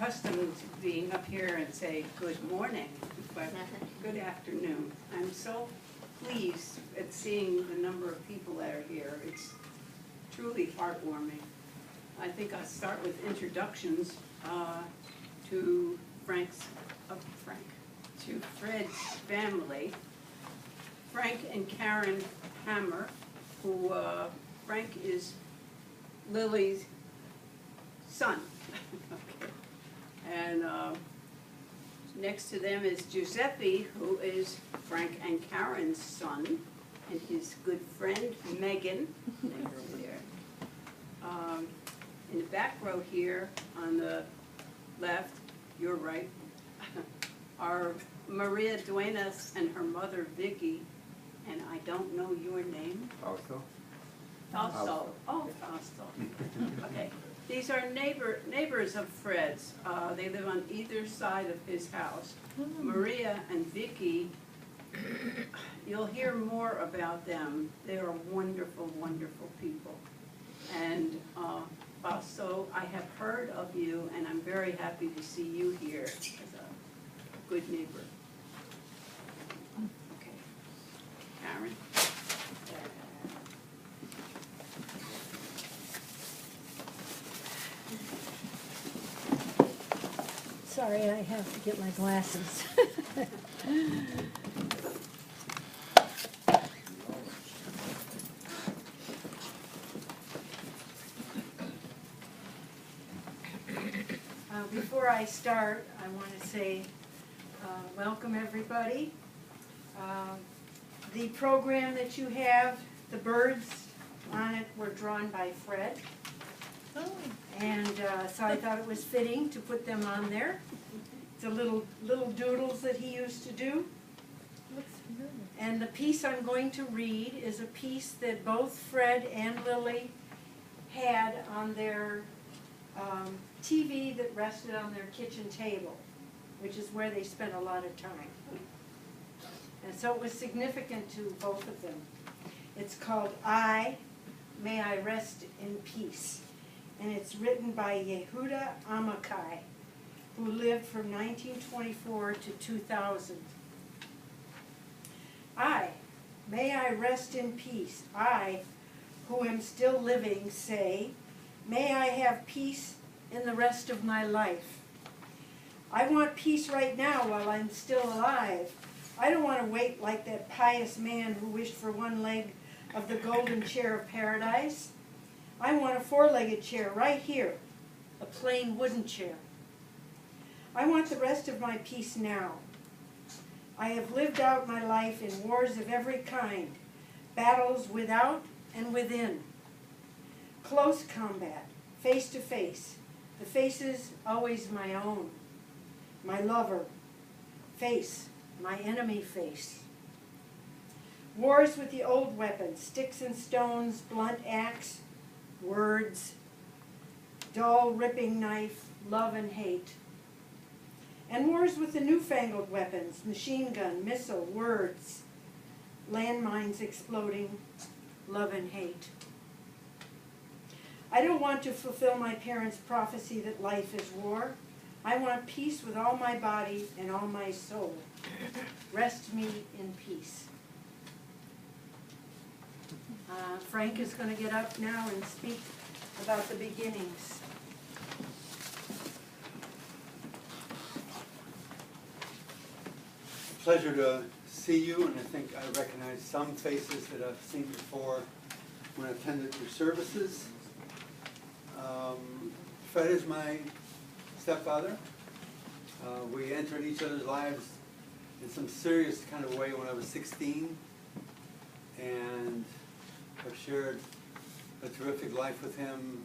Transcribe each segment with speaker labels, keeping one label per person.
Speaker 1: accustomed to being up here and say good morning, but good afternoon. I'm so pleased at seeing the number of people that are here. It's truly heartwarming. I think I'll start with introductions to to Fred's family. Frank and Karen Hammer, who Frank is Lily's son. Okay. And next to them is Giuseppe, who is Frank and Karen's son, and his good friend Megan. There. In the back row here, on the left, your right, are Maria Duenas and her mother Vicky, and I don't know your name.
Speaker 2: Fausto.
Speaker 1: Fausto. Oh, Fausto. Okay. These are neighbors of Fred's. They live on either side of his house. Maria and Vicky, you'll hear more about them. They are wonderful, wonderful people. And Fausto, I have heard of you, and I'm very happy to see you here as a good neighbor. Okay. Karen?
Speaker 3: Sorry, I have to get my glasses. Before I start, I want to say welcome everybody. The program that you have, the birds on it were drawn by Fred. And so I thought it was fitting to put them on there. It's a little doodles that he used to do. And the piece I'm going to read is a piece that both Fred and Lily had on their TV that rested on their kitchen table, which is where they spent a lot of time. And so it was significant to both of them. It's called May I Rest in Peace. And it's written by Yehuda Amakai, who lived from 1924 to 2000. May I rest in peace. I, who am still living, say, may I have peace in the rest of my life. I want peace right now while I'm still alive. I don't want to wait like that pious man who wished for one leg of the golden chair of paradise. I want a four-legged chair right here, a plain wooden chair. I want the rest of my peace now. I have lived out my life in wars of every kind, battles without and within. Close combat, face to face, the faces always my own. My lover, face, my enemy face. Wars with the old weapons, sticks and stones, blunt axe, words, dull ripping knife, love and hate. And wars with the newfangled weapons, machine gun, missile, words, landmines exploding, love and hate. I don't want to fulfill my parents' prophecy that life is war. I want peace with all my body and all my soul. Rest me in peace. Frank is going to get up now and speak about the beginnings.
Speaker 2: Pleasure to see you, and I think I recognize some faces that I've seen before when I attended your services. Fred is my stepfather. We entered each other's lives in some serious kind of way when I was 16, and I've shared a terrific life with him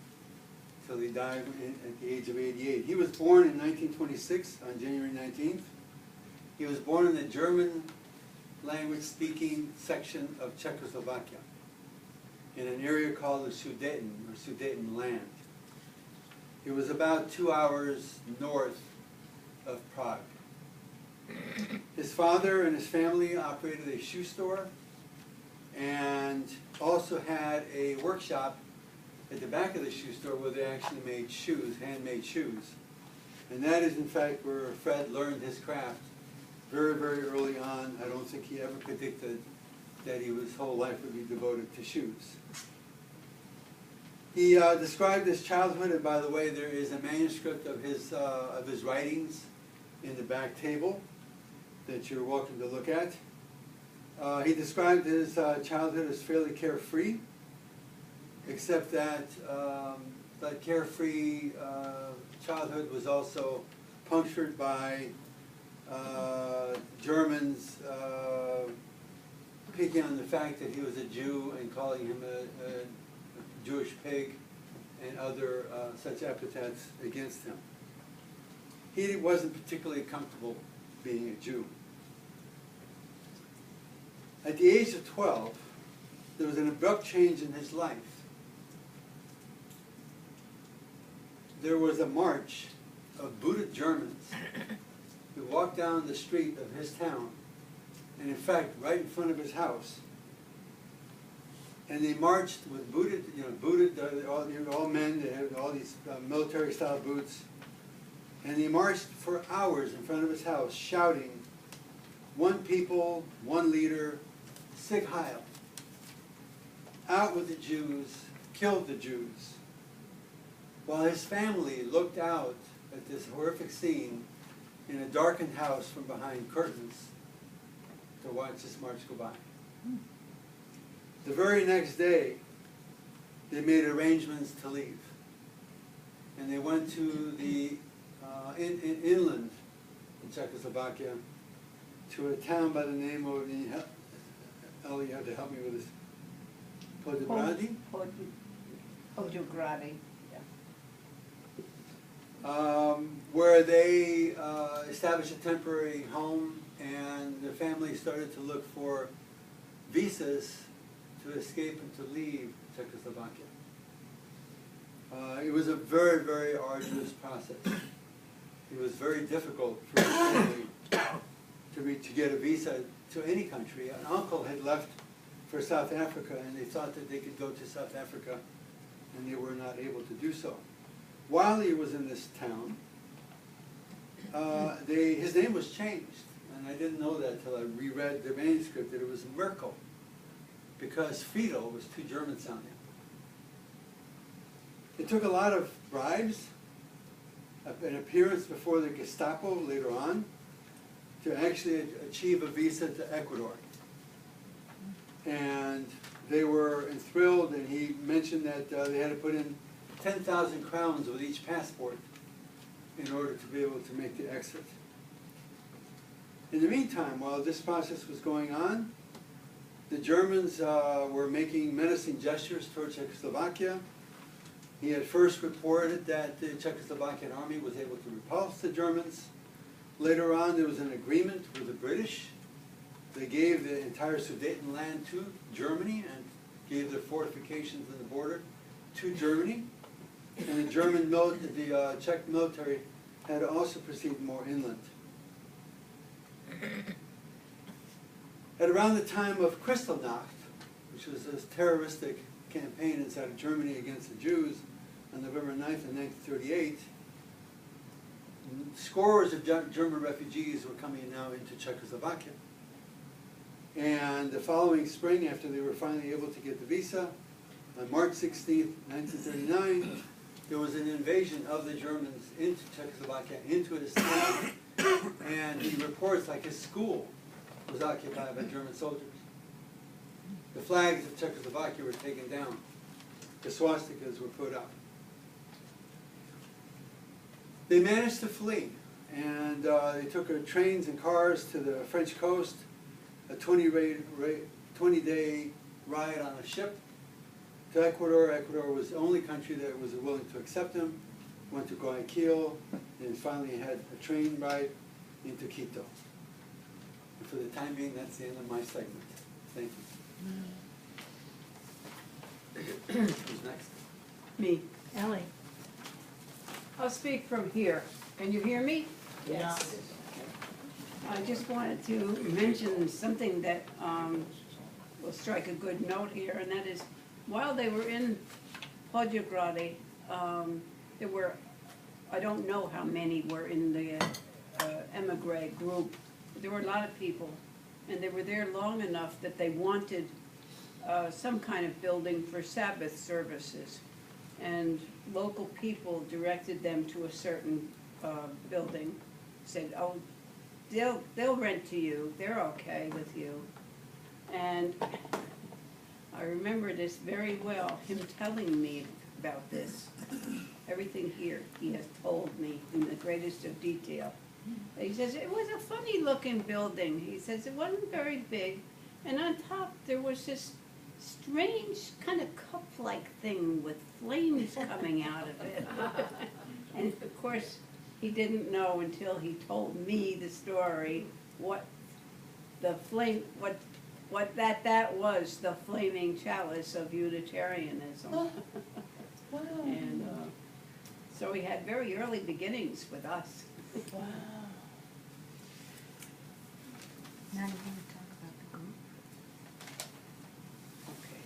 Speaker 2: till he died at the age of 88. He was born in 1926 on January 19th. He was born in the German language-speaking section of Czechoslovakia in an area called the Sudeten, or Sudetenland. It was about 2 hours north of Prague. His father and his family operated a shoe store and also had a workshop at the back of the shoe store where they actually made shoes, handmade shoes. And that is in fact where Fred learned his craft very, very early on. I don't think he ever predicted that his whole life would be devoted to shoes. He described his childhood, and by the way, there is a manuscript of his writings in the back table that you're welcome to look at. He described his childhood as fairly carefree, except that that carefree childhood was also punctured by Germans picking on the fact that he was a Jew and calling him a Jewish pig and other such epithets against him. He wasn't particularly comfortable being a Jew. At the age of 12, there was an abrupt change in his life. There was a march of booted Germans who walked down the street of his town, and in fact, right in front of his house. And they marched with booted, all men. They had all these military-style boots, and they marched for hours in front of his house, shouting, "One people, one leader, Sig Heil! Out with the Jews, kill the Jews!" While his family looked out at this horrific scene in a darkened house from behind curtains to watch this march go by. The very next day, they made arrangements to leave. And they went to the inland in Czechoslovakia to a town by the name of Ellie, you have to help me with this. Poděbrady?
Speaker 4: Poděbrady.
Speaker 2: Where they established a temporary home, and the family started to look for visas to escape and to leave Czechoslovakia. It was a very, very arduous process. It was very difficult for the family to get a visa to any country. An uncle had left for South Africa, and they thought that they could go to South Africa, and they were not able to do so. While he was in this town, his name was changed, and I didn't know that until I reread the manuscript, that it was Merkel, because Fido was too German sounding. It took a lot of bribes, an appearance before the Gestapo later on, to actually achieve a visa to Ecuador. And they were enthralled, and he mentioned that they had to put in 10,000 crowns with each passport in order to be able to make the exit. In the meantime, while this process was going on, the Germans were making menacing gestures towards Czechoslovakia. He had first reported that the Czechoslovakian army was able to repulse the Germans. Later on, there was an agreement with the British. They gave the entire Sudetenland to Germany and gave their fortifications on the border to Germany. And the Czech military had to also proceed more inland. At around the time of Kristallnacht, which was this terroristic campaign inside of Germany against the Jews on November 9th of 1938, scores of German refugees were coming now into Czechoslovakia. And the following spring, after they were finally able to get the visa, on March 16th, 1939, there was an invasion of the Germans into Czechoslovakia, into his town, and he reports like his school was occupied by German soldiers. The flags of Czechoslovakia were taken down. The swastikas were put up. They managed to flee, and they took trains and cars to the French coast, a 20-day ride on a ship to Ecuador. Ecuador was the only country that was willing to accept them. Went to Guayaquil, and finally had a train ride into Quito. And for the time being, that's the end of my segment. Thank you. Who's next?
Speaker 1: Me.
Speaker 4: Ellie.
Speaker 1: I'll speak from here. Can you hear me?
Speaker 4: Yes.
Speaker 1: I just wanted to mention something that will strike a good note here, and that is, while they were in Poděbrady, there were I don't know how many were in the emigre group. There were a lot of people, and they were there long enough that they wanted some kind of building for Sabbath services. And local people directed them to a certain building, said, oh, they'll rent to you, they're okay with you. And I remember this very well, him telling me about this. Everything here he has told me in the greatest of detail. He says, it was a funny looking building. He says, it wasn't very big. And on top there was this strange kind of cup-like thing with flames coming out of it. And of course, he didn't know until he told me the story what the flame, what that was, the flaming chalice of Unitarianism.
Speaker 4: Oh, wow.
Speaker 1: And so he had very early beginnings with us.
Speaker 4: Wow.
Speaker 3: Now you want to talk about the group?
Speaker 1: Okay.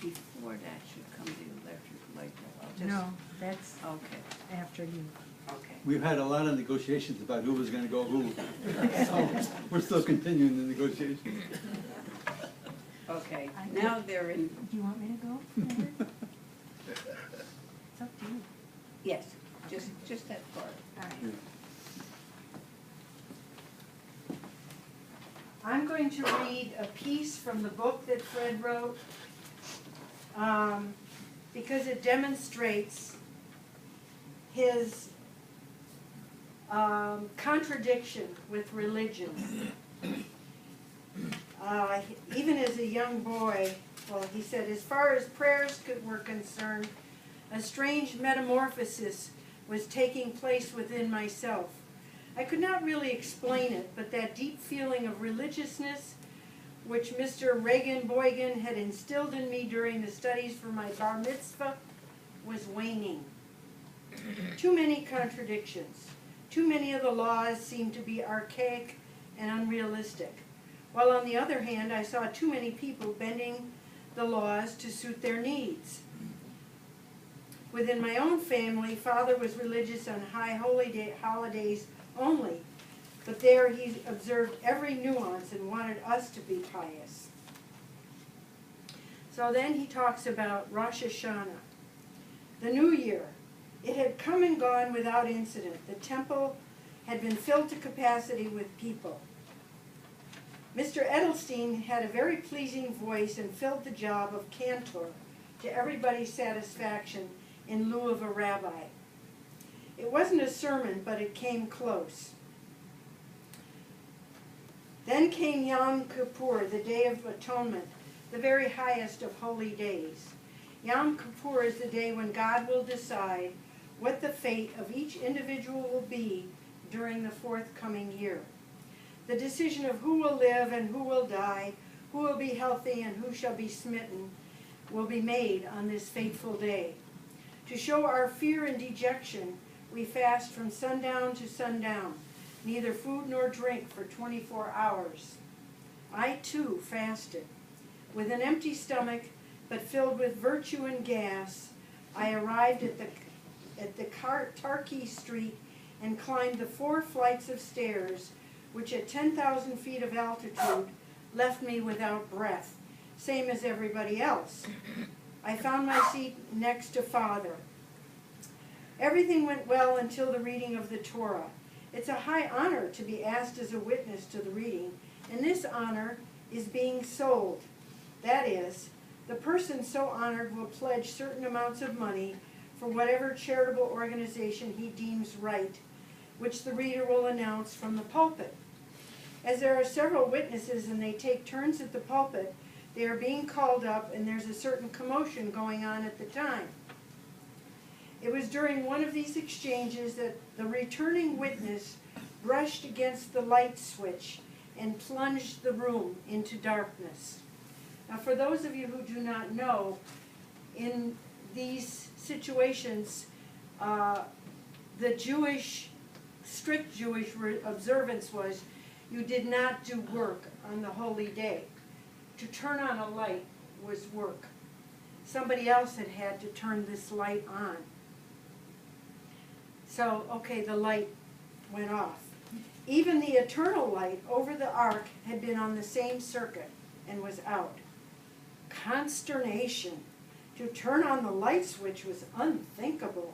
Speaker 1: Before that should come the electric light bill. I'll just-
Speaker 3: No, that's
Speaker 1: Okay,
Speaker 3: after you.
Speaker 1: okay.
Speaker 2: We've had a lot of negotiations about who was gonna go who. So we're still continuing the negotiations.
Speaker 1: Okay,
Speaker 3: I
Speaker 1: now they're in,
Speaker 3: Do you want me to go? Mary? It's up to you.
Speaker 1: yes, just that part.
Speaker 3: All right.
Speaker 2: Yeah.
Speaker 3: I'm going to read a piece from the book that Fred wrote because it demonstrates his contradiction with religion. Even as a young boy, well, he said, as far as prayers were concerned, a strange metamorphosis was taking place within myself. I could not really explain it, but that deep feeling of religiousness which Mr. Reagan Boygan had instilled in me during the studies for my bar mitzvah was waning. Too many contradictions. Too many of the laws seemed to be archaic and unrealistic. While on the other hand, I saw too many people bending the laws to suit their needs. Within my own family, Father was religious on high holidays only, but there he observed every nuance and wanted us to be pious. So then he talks about Rosh Hashanah, the New Year. It had come and gone without incident. The temple had been filled to capacity with people. Mr. Edelstein had a very pleasing voice and filled the job of cantor to everybody's satisfaction in lieu of a rabbi. It wasn't a sermon, but it came close. Then came Yom Kippur, the Day of Atonement, the very highest of holy days. Yom Kippur is the day when God will decide what the fate of each individual will be during the forthcoming year. The decision of who will live and who will die, who will be healthy and who shall be smitten, will be made on this fateful day. To show our fear and dejection, we fast from sundown to sundown, neither food nor drink for 24 hours. I too fasted. With an empty stomach, but filled with virtue and gas, I arrived at the Tarki Street and climbed the 4 flights of stairs, which at 10,000 feet of altitude left me without breath, same as everybody else. I found my seat next to Father. Everything went well until the reading of the Torah. It's a high honor to be asked as a witness to the reading, and this honor is being sold. That is, the person so honored will pledge certain amounts of money for whatever charitable organization he deems right, which the reader will announce from the pulpit. As there are several witnesses and they take turns at the pulpit, they are being called up and there's a certain commotion going on at the time. It was during one of these exchanges that the returning witness brushed against the light switch and plunged the room into darkness. Now, for those of you who do not know, in these situations, the strict Jewish observance was you did not do work on the holy day. To turn on a light was work. Somebody else had to turn this light on. So, okay, the light went off. Even the eternal light over the ark had been on the same circuit and was out. Consternation. To turn on the light switch was unthinkable.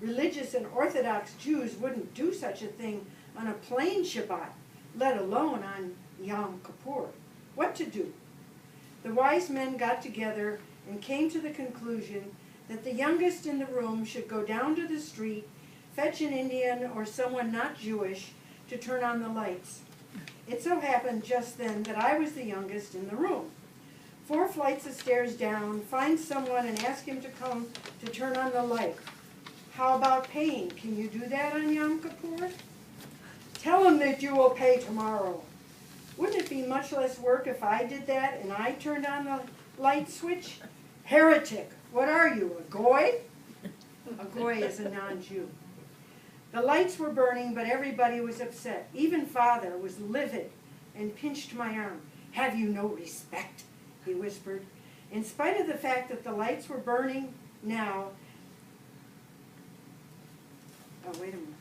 Speaker 3: Religious and Orthodox Jews wouldn't do such a thing on a plain Shabbat, let alone on Yom Kippur. What to do? The wise men got together and came to the conclusion that the youngest in the room should go down to the street, fetch an Indian or someone not Jewish to turn on the lights. It so happened just then that I was the youngest in the room. 4 flights of stairs down, find someone and ask him to come to turn on the light. How about paying? Can you do that on Yom Kippur? Tell him that you will pay tomorrow. Wouldn't it be much less work if I did that and I turned on the light switch? Heretic, what are you, a goy? A goy is a non-Jew. The lights were burning, but everybody was upset. Even Father was livid and pinched my arm. Have you no respect? He whispered. In spite of the fact that the lights were burning now, oh, wait a minute.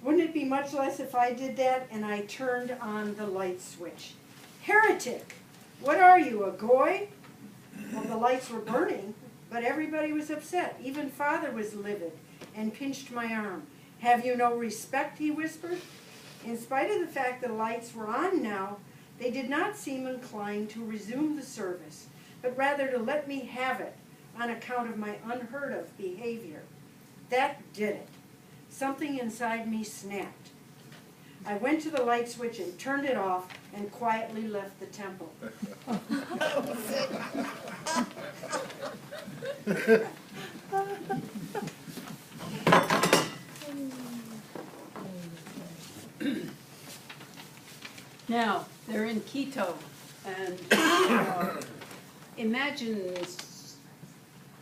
Speaker 3: Wouldn't it be much less if I did that and I turned on the light switch? Heretic! What are you, a goy? Well, the lights were burning, but everybody was upset. Even Father was livid and pinched my arm. Have you no respect? He whispered. In spite of the fact the lights were on now, they did not seem inclined to resume the service, but rather to let me have it on account of my unheard of behavior. That did it. Something inside me snapped. I went to the light switch and turned it off and quietly left the temple.
Speaker 1: Now, they're in Quito, and imagine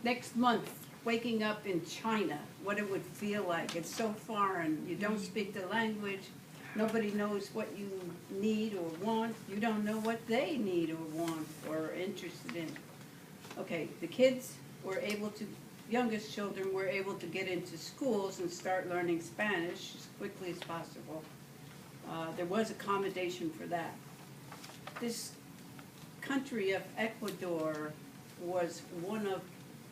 Speaker 1: next month waking up in China, what it would feel like. It's so foreign. You don't speak the language. Nobody knows what you need or want. You don't know what they need or want or are interested in. Okay, the kids were able to, youngest children were able to get into schools and start learning Spanish as quickly as possible. There was accommodation for that. This country of Ecuador was one of,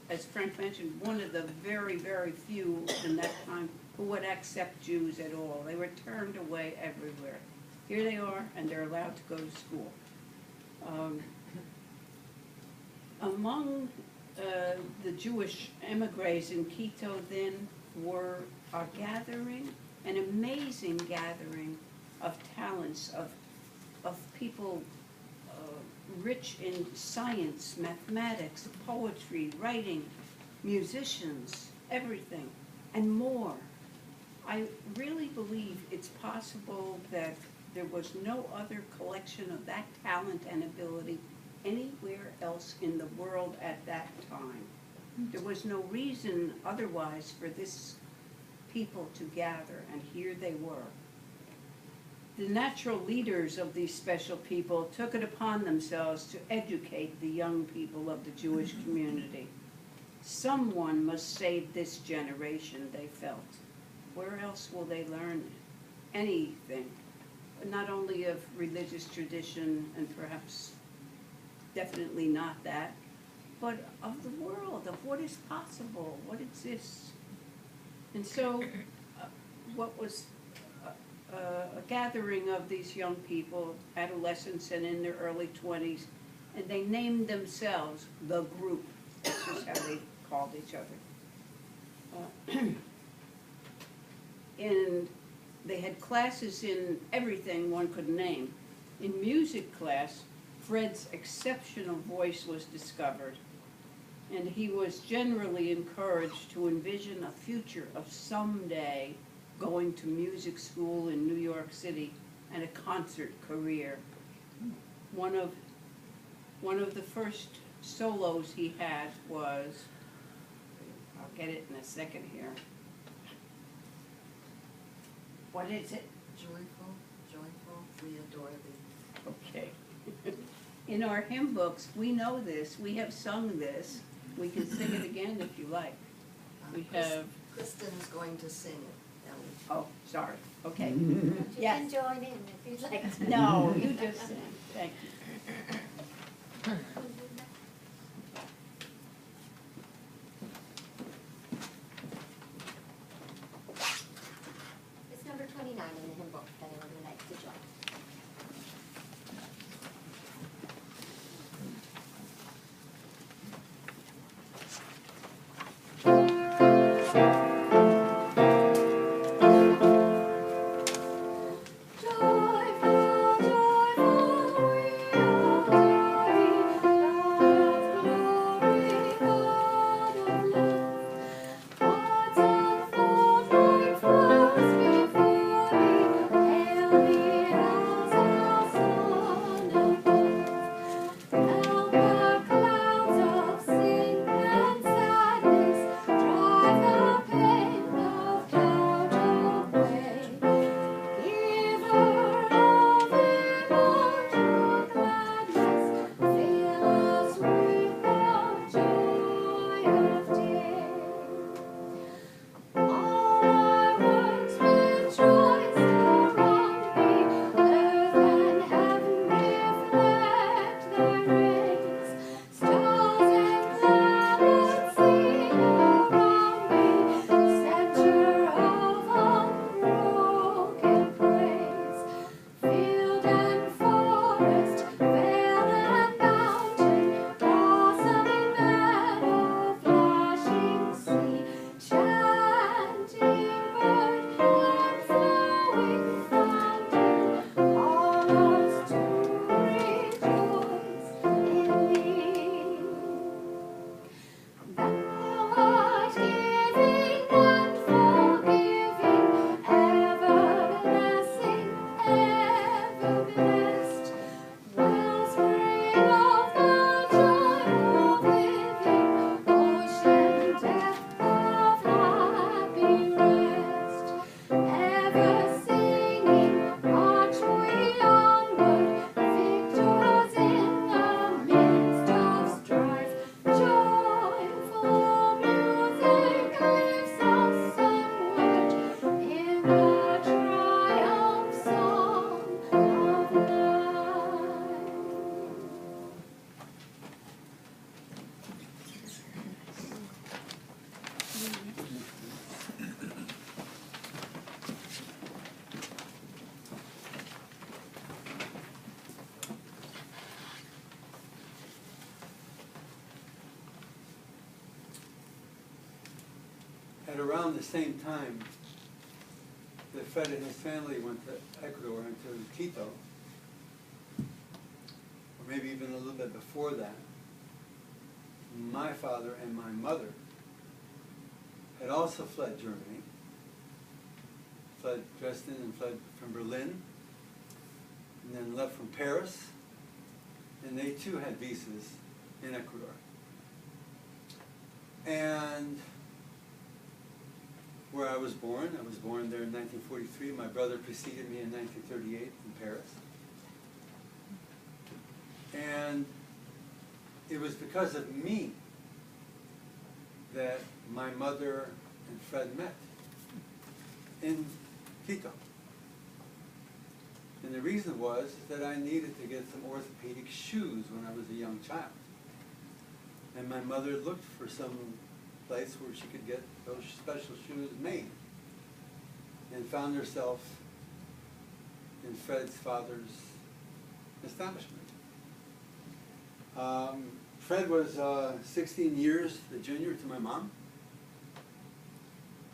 Speaker 1: as Frank mentioned, one of the very, very few in that time who would accept Jews at all. They were turned away everywhere. Here they are, and they're allowed to go to school. Among the Jewish emigres in Quito then were a gathering, an amazing gathering of talents, of people rich in science, mathematics, poetry, writing, musicians, everything, and more. I really believe it's possible that there was no other collection of that talent and ability anywhere else in the world at that time. There was no reason otherwise for this people to gather, and here they were. The natural leaders of these special people took it upon themselves to educate the young people of the Jewish community. Someone must save this generation, they felt. Where else will they learn anything? Not only of religious tradition, and perhaps definitely not that, but of the world, of what is possible, what exists. And so what was a gathering of these young people, adolescents and in their early 20s, and they named themselves the group. This is how they called each other. And they had classes in everything one could name. In music class, Fred's exceptional voice was discovered, and he was generally encouraged to envision a future of someday going to music school in New York City and a concert career. One of the first solos he had was, I'll get it in a second here. What is it?
Speaker 4: Joyful, joyful, we adore thee.
Speaker 1: Okay. in our hymn books, we know this, we have sung this. We can sing it again if you like. We have,
Speaker 4: Kristen's going to sing it.
Speaker 1: oh, sorry, okay.
Speaker 5: You
Speaker 1: Yes.
Speaker 5: can join in if you'd like to.
Speaker 1: No, you just sing, thank you.
Speaker 5: It's number 29 in the hymn book, if anyone would like to join. Joyful, joyful, we are joyful, God of glory, God of love. Hearts unfold like flowers before Thee. Hail me as our Son above. Help the clouds of sin and sadness, drive the pain of doubt away. Giver of immortal gladness, fill us with the joy of day. All our works rejoice around me, earth and heaven reflect Thy rays. Stars and planets sing around me, center of unbroken praise. Field and forest, vale and mountain, blossoming meadow, flashing sea, chanting bird and flowing fountain, all us to rejoice in Thee. Thou art giving and forgiving, ever blessing, ever blessed. Wellspring of the joy of living, ocean depth of happy rest. Ever singing, march we onward, victors in the midst of strife. Joyful music lifts us onward in the triumph song of life.
Speaker 2: At around the same time that Fred and his family went to Ecuador and to Quito, or maybe even a little bit before that, my father and my mother had also fled Germany, fled Dresden and fled from Berlin, and then left from Paris, and they too had visas in Ecuador. And where I was born there in 1943. My brother preceded me in 1938 in Paris. And it was because of me that my mother and Fred met in Quito. And the reason was that I needed to get some orthopedic shoes when I was a young child. And my mother looked for some place where she could get those special shoes made, and found herself in Fred's father's establishment. Fred was 16 years the junior to my mom,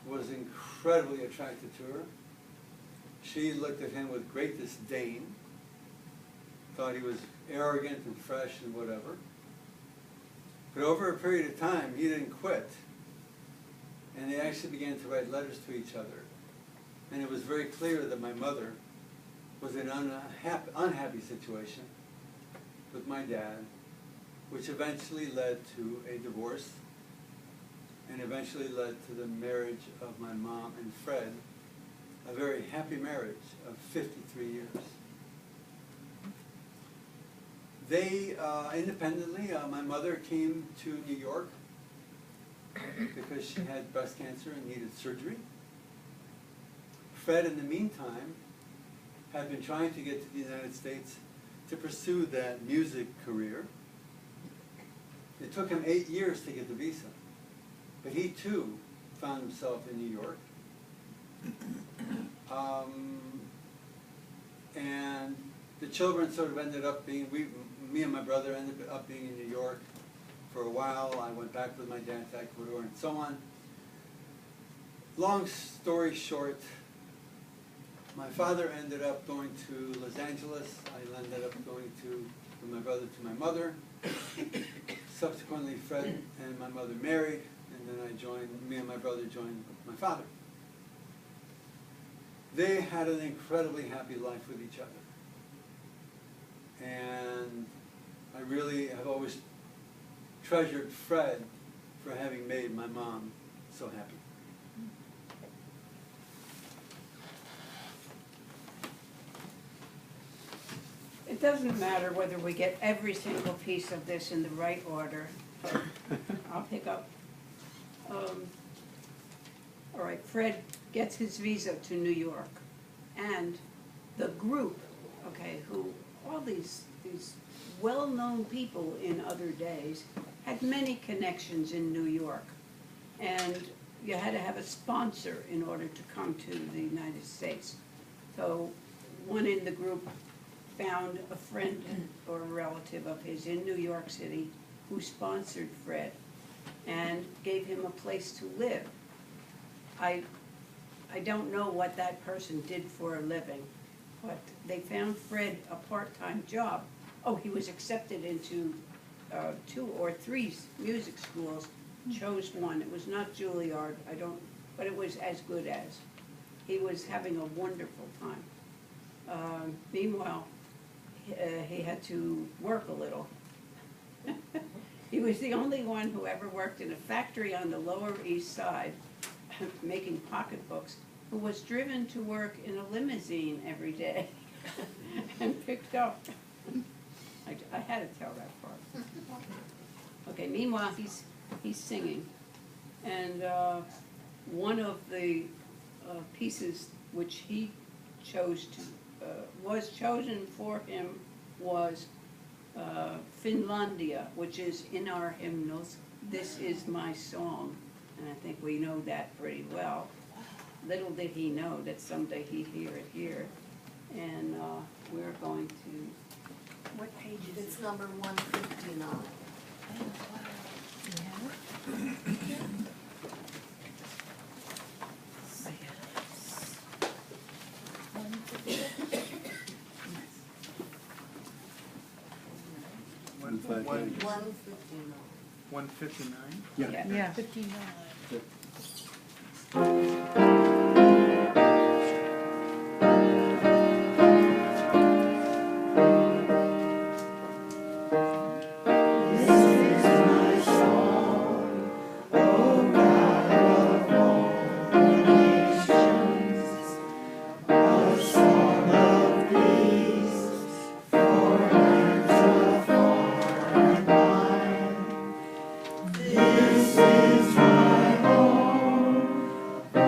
Speaker 2: was incredibly attracted to her. She looked at him with great disdain, thought he was arrogant and fresh and whatever. But over a period of time, he didn't quit. And they actually began to write letters to each other. And it was very clear that my mother was in an unhappy situation with my dad, which eventually led to a divorce, and eventually led to the marriage of my mom and Fred, a very happy marriage of 53 years. They independently, my mother came to New York because she had breast cancer and needed surgery. Fred, in the meantime, had been trying to get to the United States to pursue that music career. It took him 8 years to get the visa, but he too found himself in New York. And the children sort of ended up being, me and my brother ended up being in New York for a while. I went back with my dad to Ecuador and so on. Long story short, my father ended up going to Los Angeles. I ended up going with my brother to my mother. Subsequently, Fred and my mother married, and then me and my brother joined my father. They had an incredibly happy life with each other. And I really have always treasured Fred for having made my mom so happy.
Speaker 1: It doesn't matter whether we get every single piece of this in the right order. I'll pick up. All right, Fred gets his visa to New York, and the group, okay, who all these well-known people in other days had many connections in New York, and you had to have a sponsor in order to come to the United States. So one in the group found a friend or a relative of his in New York City who sponsored Fred and gave him a place to live. I don't know what that person did for a living, but they found Fred a part-time job. Oh, he was accepted into 2 or 3 music schools, chose one. It was not Juilliard, but it was as good as. He was having a wonderful time. Meanwhile, he had to work a little. He was the only one who ever worked in a factory on the Lower East Side, making pocketbooks, who was driven to work in a limousine every day and picked up. I had to tell that part. Okay, meanwhile, he's singing. And one of the pieces which he chose to, was chosen for him was Finlandia, which is in our hymnals, This Is My Song. And I think we know that pretty well. Little did he know that someday he'd hear it here. And we're going to,
Speaker 3: What page is
Speaker 4: It's number 159.
Speaker 2: One, five,
Speaker 6: One-
Speaker 2: nine.
Speaker 4: 159.
Speaker 6: 159?
Speaker 1: yeah.
Speaker 3: Yeah.
Speaker 5: 59.
Speaker 7: This is my home, the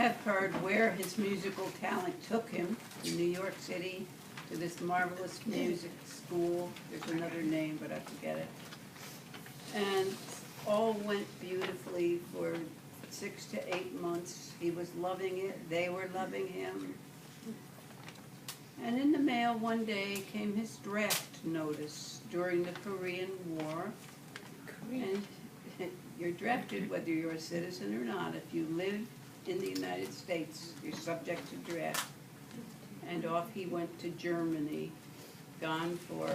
Speaker 1: have heard where his musical talent took him, to New York City, to this marvelous music school. There's another name, but I forget it. And all went beautifully for 6 to 8 months. He was loving it, they were loving him. And in the mail one day came his draft notice during the Korean War. And you're drafted whether you're a citizen or not. If you live in the United States, you're subject to draft. And off he went to Germany, gone for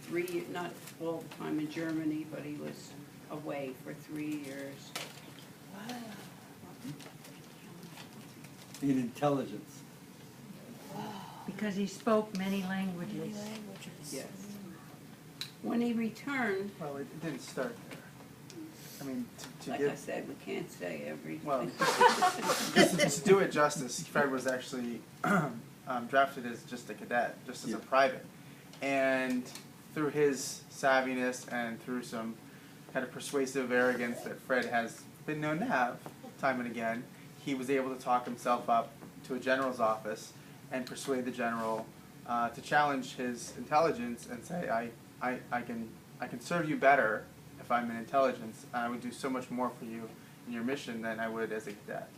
Speaker 1: 3 years, not all the time in Germany, but he was away for 3 years.
Speaker 2: In intelligence.
Speaker 3: Because he spoke many languages.
Speaker 1: Yes. When he returned,
Speaker 6: Well, it didn't start there. I mean, to
Speaker 1: like
Speaker 6: give,
Speaker 1: I said, we can't say everything.
Speaker 6: well, to do it justice, Fred was actually drafted as just a cadet, just as a private. And through his savviness and through some kind of persuasive arrogance that Fred has been known to have time and again, he was able to talk himself up to a general's office and persuade the general to challenge his intelligence and say, I can serve you better if I'm in intelligence. I would do so much more for you in your mission than I would as a cadet.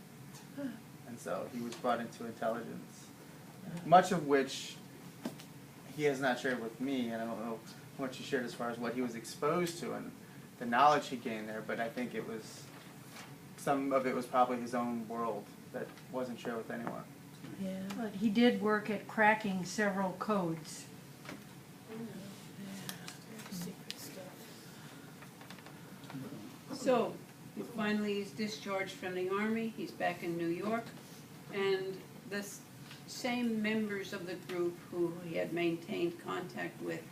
Speaker 6: And so he was brought into intelligence, much of which he has not shared with me, and I don't know how much he shared as far as what he was exposed to and the knowledge he gained there, but I think it was, some of it was probably his own world that wasn't shared with anyone.
Speaker 4: Yeah.
Speaker 3: But he did work at cracking several codes.
Speaker 4: Secret stuff.
Speaker 1: So, finally he's discharged from the Army, he's back in New York, and the same members of the group who he had maintained contact with,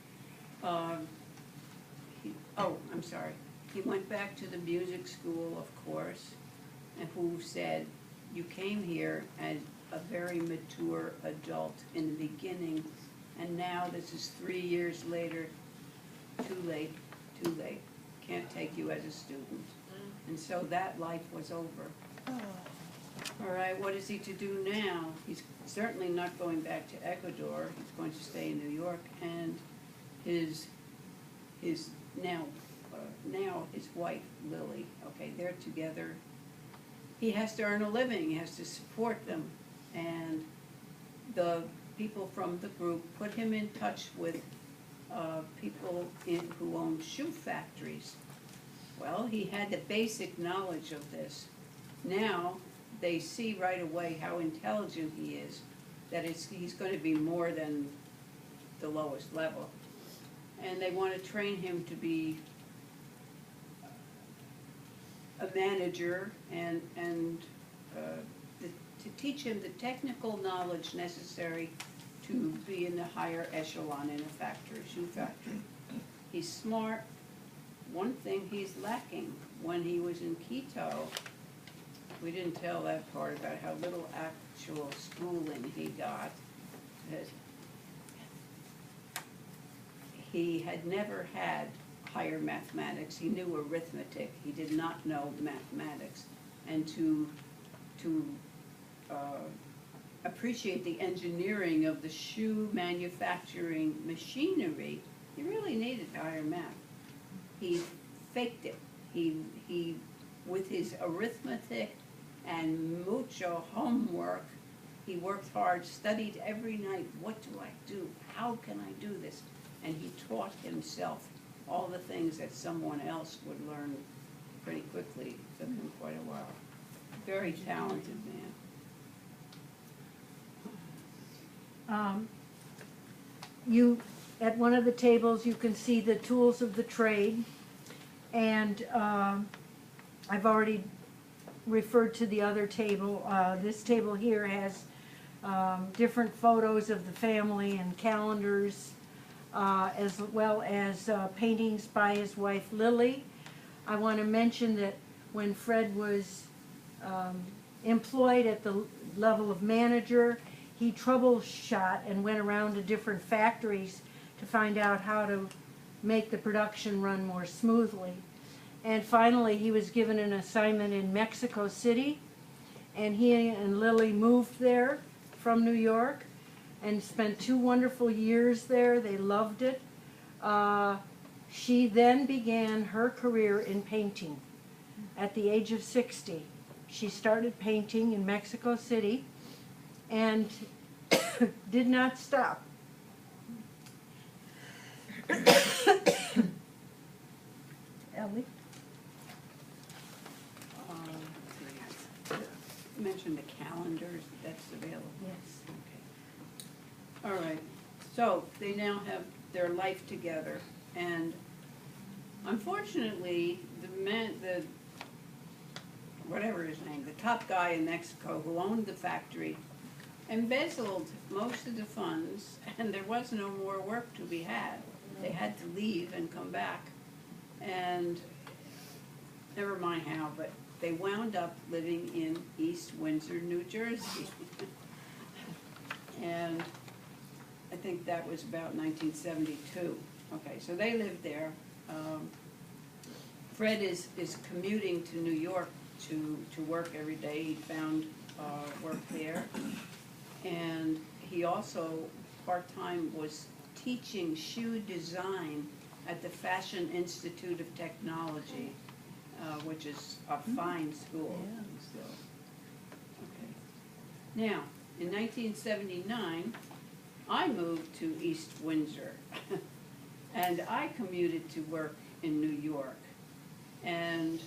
Speaker 1: he went back to the music school, of course, and who said, you came here as a very mature adult in the beginning, and now this is 3 years later, too late, can't take you as a student. And so that life was over. All right, what is he to do now? He's certainly not going back to Ecuador, he's going to stay in New York, and his now his wife, Lily, okay, they're together. He has to earn a living, he has to support them, and the people from the group put him in touch with people who own shoe factories. Well, he had the basic knowledge of this. Now, they see right away how intelligent he is, that he's going to be more than the lowest level. And they want to train him to be a manager and to teach him the technical knowledge necessary to be in the higher echelon in a factory, shoe factory. He's smart. One thing he's lacking, when he was in Quito, we didn't tell that part about how little actual schooling he got. He had never had higher mathematics. He knew arithmetic. He did not know mathematics. And to appreciate the engineering of the shoe manufacturing machinery, he really needed higher math. He faked it. He with his arithmetic and mucho homework, he worked hard, studied every night. What do I do? How can I do this? And he taught himself all the things that someone else would learn pretty quickly. It took him quite a while. Very talented man.
Speaker 3: At one of the tables, you can see the tools of the trade, and I've already referred to the other table. This table here has different photos of the family and calendars, as well as paintings by his wife Lily. I want to mention that when Fred was employed at the level of manager, he troubleshot and went around to different factories to find out how to make the production run more smoothly. And finally, he was given an assignment in Mexico City, and he and Lily moved there from New York and spent 2 wonderful years there. They loved it. She then began her career in painting at the age of 60. She started painting in Mexico City and did not stop. Ellie?
Speaker 1: You mentioned the calendars that's available.
Speaker 3: Yes.
Speaker 1: Okay. All right, so they now have their life together, and unfortunately, whatever his name, the top guy in Mexico who owned the factory, embezzled most of the funds, and there was no more work to be had. They had to leave and come back, and never mind how, but they wound up living in East Windsor, New Jersey. And I think that was about 1972. Okay, so they lived there. Fred is commuting to New York to work every day. He found work there. And he also, part-time, was teaching shoe design at the Fashion Institute of Technology, which is a fine school. Still. Okay. Now, in 1979, I moved to East Windsor, and I commuted to work in New York. And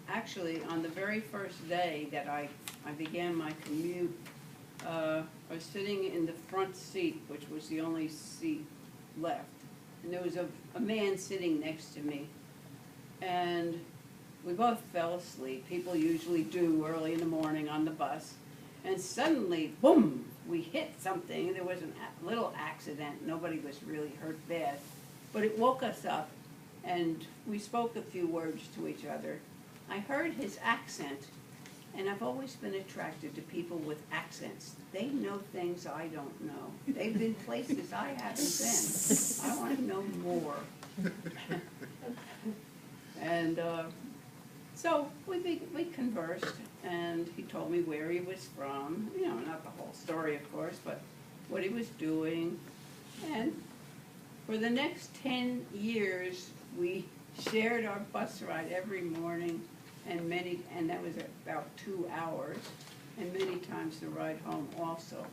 Speaker 1: actually, on the very first day that I began my commute, I was sitting in the front seat, which was the only seat left, and there was a man sitting next to me, and we both fell asleep. People usually do early in the morning on the bus, and suddenly, boom, we hit something. There was a little accident. Nobody was really hurt bad, but it woke us up, and we spoke a few words to each other. I heard his accent, and I've always been attracted to people with accents. They know things I don't know. They've been places I haven't been. I want to know more. And so we conversed, and he told me where he was from. You know, not the whole story, of course, but what he was doing. And for the next 10 years, we shared our bus ride every morning, and that was about 2 hours, and many times the ride home also.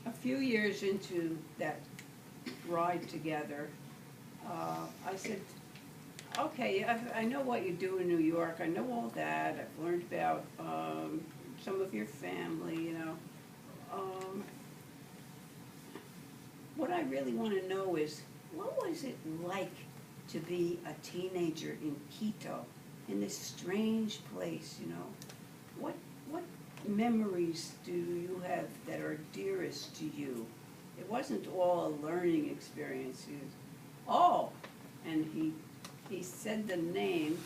Speaker 1: A few years into that ride together, I said, okay, I know what you do in New York. I know all that. I've learned about some of your family, you know. What I really want to know is, what was it like to be a teenager in Quito, in this strange place, you know? What memories do you have that are dearest to you? It wasn't all a learning experience. And he said the name.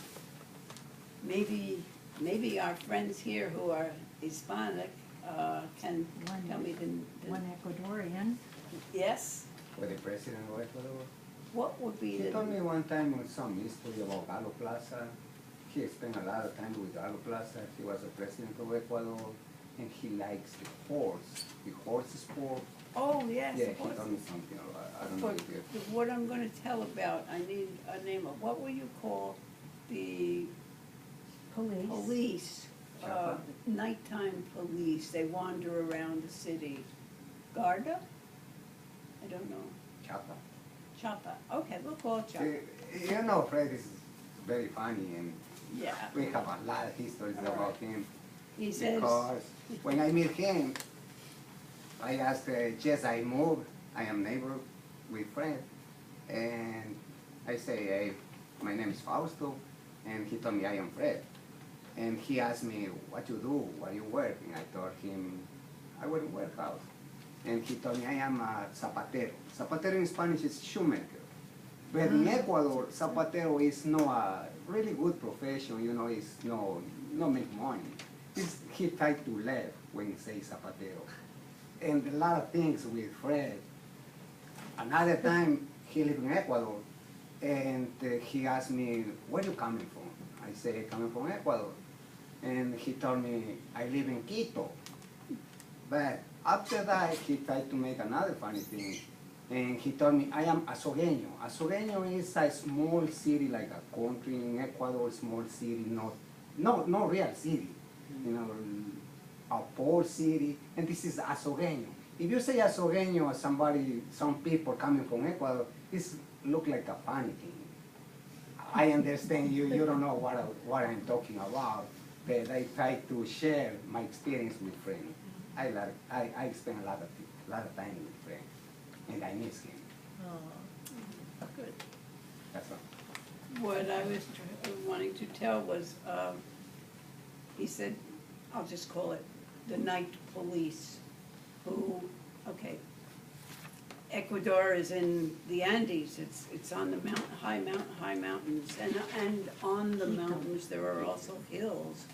Speaker 1: Maybe our friends here who are Hispanic can tell me the
Speaker 3: One Ecuadorian.
Speaker 1: yes?
Speaker 7: For the president of Ecuador.
Speaker 1: What would be
Speaker 7: He
Speaker 1: the
Speaker 7: told me one time with some history about Galo Plaza. He spent a lot of time with Galo Plaza. He was the president of Ecuador, and he likes the horse sport.
Speaker 1: oh yes,
Speaker 7: Yeah,
Speaker 1: of
Speaker 7: he
Speaker 1: course.
Speaker 7: told me something about it. I don't know
Speaker 1: For
Speaker 7: if you...
Speaker 1: what I'm going to tell about, I need a name of, what will you call the police,
Speaker 7: Chapa.
Speaker 1: nighttime police? They wander around the city. Garda? I don't know.
Speaker 7: Chapa.
Speaker 1: Chapa. Okay, we'll call it Chapa.
Speaker 7: You know, Fred is very funny, and
Speaker 1: Yeah.
Speaker 7: we have a lot of histories
Speaker 1: All right.
Speaker 7: about him.
Speaker 1: He says,
Speaker 7: Because when I meet him, I asked, yes, I moved. I am neighbor with Fred. And I say, hey, my name is Fausto. And he told me I am Fred. And he asked me, what you do, what you work? And I told him, I work in warehouse. And he told me I am a zapatero. Zapatero in Spanish is shoemaker. But in Ecuador, zapatero is not a really good profession, you know, it's no make money. He tried to live when he says zapatero. And a lot of things with Fred. Another time, he lived in Ecuador, and he asked me, where you coming from? I say, coming from Ecuador. And he told me, I live in Quito. But after that, he tried to make another funny thing. And he told me, I am Azogueño. Azogueño is a small city, like a country in Ecuador, small city, no real city. You know, a poor city, and this is Azogueño. If you say Azogueño, some people coming from Ecuador, this look like a funny thing. I understand you don't know what I'm talking about, but I try to share my experience with friends. I spend a lot of time with friends, and I miss him.
Speaker 4: Oh, good.
Speaker 7: That's all.
Speaker 1: What I was wanting to tell was, he said, I'll just call it the night police, who, okay, Ecuador is in the Andes, it's on the high mountains, and on the mountains there are also hills.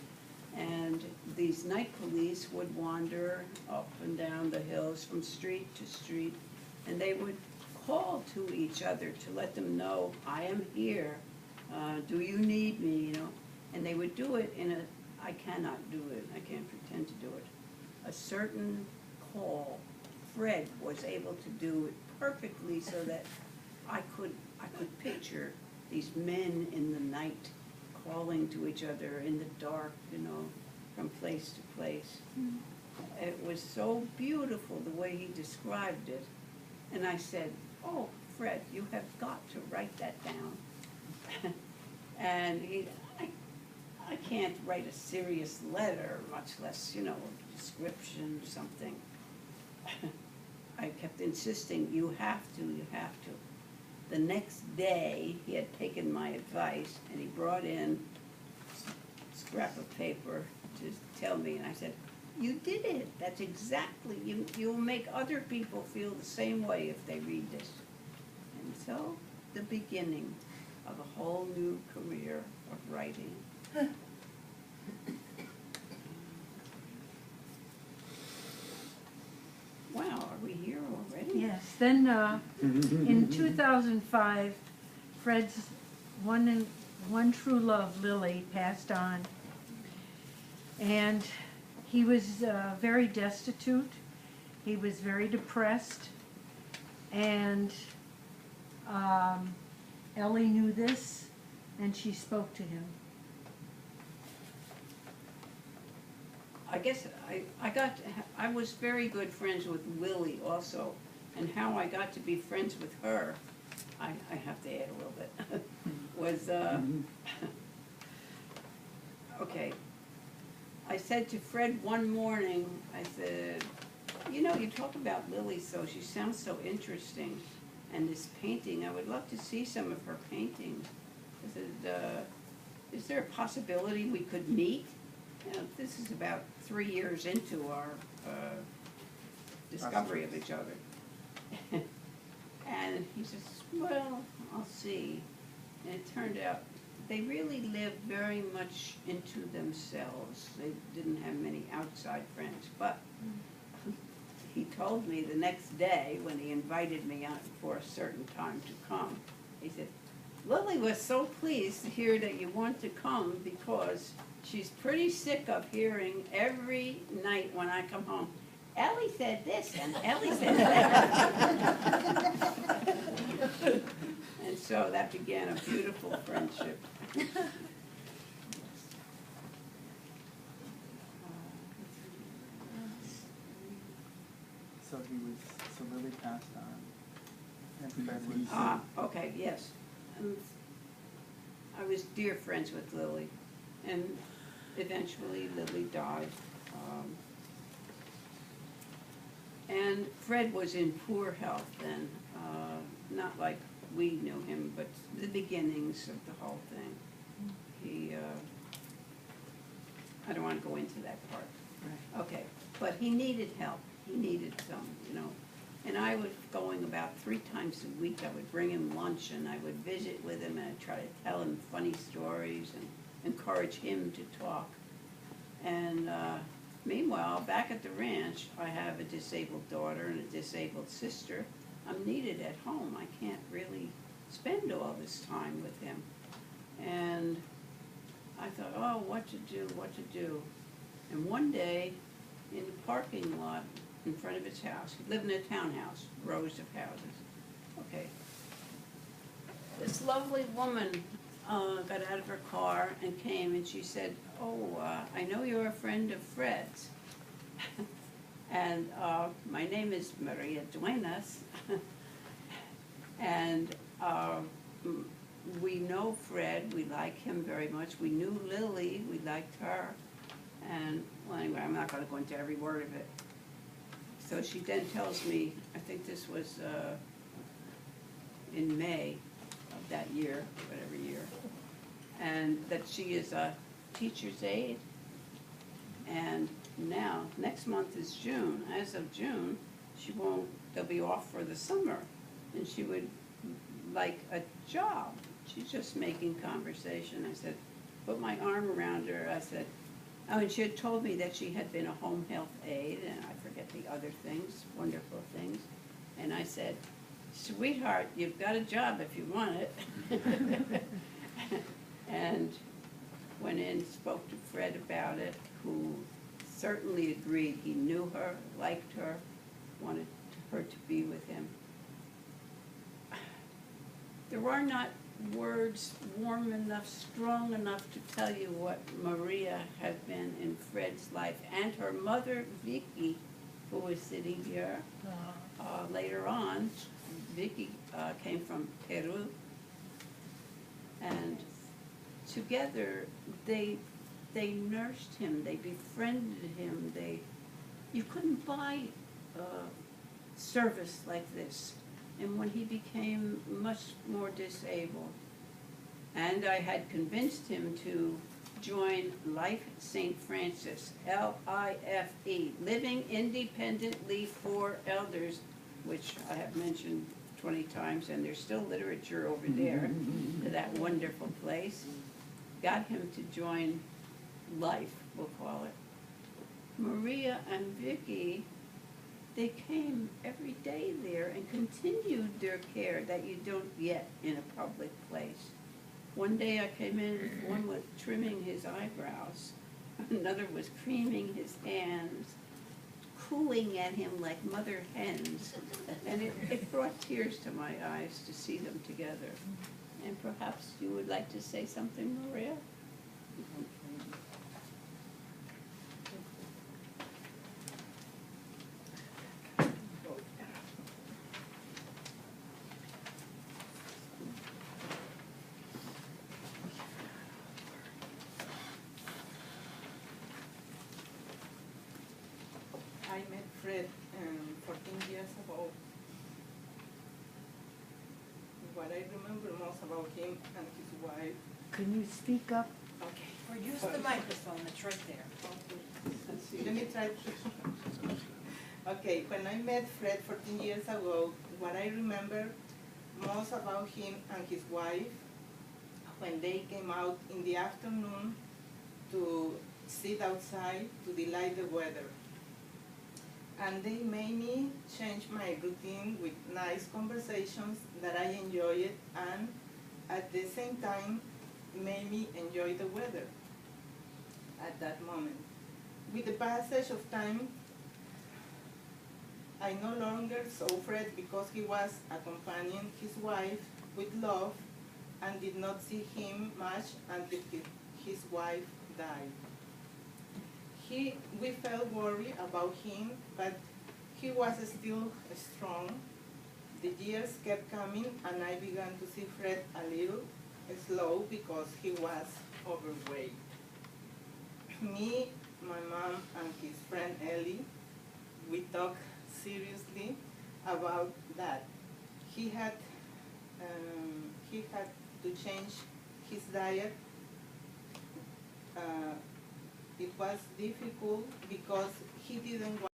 Speaker 1: And these night police would wander up and down the hills from street to street, and they would call to each other to let them know, I am here, do you need me, you know? And they would do it in I cannot do it, I can't pretend to do it. A certain call, Fred was able to do it perfectly so that I could picture these men in the night calling to each other in the dark, you know, from place to place. It was so beautiful the way he described it. And I said, oh, Fred, you have got to write that down. And I can't write a serious letter, much less, you know, a description, something. I kept insisting, you have to, you have to. The next day, he had taken my advice, and he brought in a scrap of paper to tell me, and I said, you did it, that's exactly, you'll make other people feel the same way if they read this. And so, the beginning of a whole new career of writing. Wow, are we here already?
Speaker 3: Yes, then in 2005, Fred's one true love, Lily, passed on. And he was very destitute, he was very depressed, and Ellie knew this, and she spoke to him.
Speaker 1: I guess I was very good friends with Lily also, and how I got to be friends with her, I have to add a little bit, was, okay. I said to Fred one morning, I said, you know, you talk about Lily so, she sounds so interesting, and this painting, I would love to see some of her paintings. I said, is there a possibility we could meet? You know, this is about 3 years into our discovery of each other. And he says, well, I'll see. And it turned out they really lived very much into themselves. They didn't have many outside friends. But he told me the next day when he invited me out for a certain time to come, he said, Lily was so pleased to hear that you want to come because she's pretty sick of hearing every night when I come home, Ellie said this and Ellie said that. And so that began a beautiful friendship.
Speaker 6: So Lily passed on, and Fred was.
Speaker 1: Okay, yes. I was dear friends with Lily, and eventually Lily died. And Fred was in poor health then, not like we knew him, but the beginnings of the whole thing. He, I don't want to go into that part.
Speaker 4: Right.
Speaker 1: Okay, but he needed help. He needed some, you know. And I was going about 3 times a week. I would bring him lunch and I would visit with him and I'd try to tell him funny stories and encourage him to talk. And meanwhile, back at the ranch, I have a disabled daughter and a disabled sister. I'm needed at home. I can't really spend all this time with him. And I thought, oh, what to do. And one day, in the parking lot in front of his house, he lived in a townhouse, rows of houses. Okay. This lovely woman got out of her car and came, and she said, oh, I know you're a friend of Fred's. And my name is Maria Duenas. And we know Fred, we like him very much. We knew Lily, we liked her. And, well, anyway, I'm not gonna go into every word of it. So she then tells me, I think this was in May of that year, whatever year, and that she is a teacher's aide. And now, next month is June. As of June, they'll be off for the summer, and she would like a job. She's just making conversation. I said, put my arm around her. I said, oh, and she had told me that she had been a home health aide, and I forget the other things, wonderful things. And I said, sweetheart, you've got a job if you want it. And went in, spoke to Fred about it, who certainly agreed. He knew her, liked her, wanted her to be with him. There are not words warm enough, strong enough to tell you what Maria has been in Fred's life, and her mother, Vicky, who was sitting here. Later on, Vicky came from Peru, and together they nursed him, they befriended him. You couldn't buy service like this. And when he became much more disabled, and I had convinced him to join Life St. Francis, L-I-F-E, Living Independently for Elders, which I have mentioned 20 times, and there's still literature over there to that wonderful place. Got him to join Life, we'll call it. Maria and Vicky, they came every day there and continued their care that you don't get in a public place. One day I came in, one was trimming his eyebrows, another was creaming his hands, cooing at him like mother hens. And it brought tears to my eyes to see them together. And perhaps you would like to say something, Maria?
Speaker 8: I met Fred 14 years ago. What I remember most about him and his wife.
Speaker 3: Can you speak up?
Speaker 8: Okay.
Speaker 9: Or use the microphone that's right there.
Speaker 8: Let me try. Okay, when I met Fred 14 years ago, what I remember most about him and his wife, when they came out in the afternoon to sit outside to delight the weather. And they made me change my routine with nice conversations that I enjoyed, and at the same time made me enjoy the weather at that moment. With the passage of time, I no longer saw Fred because he was accompanying his wife with love, and did not see him much until his wife died. We felt worried about him, but he was still strong. The years kept coming, and I began to see Fred a little slow because he was overweight. Me, my mom, and his friend Ellie, we talked seriously about that. He had to change his diet. It was difficult because he didn't want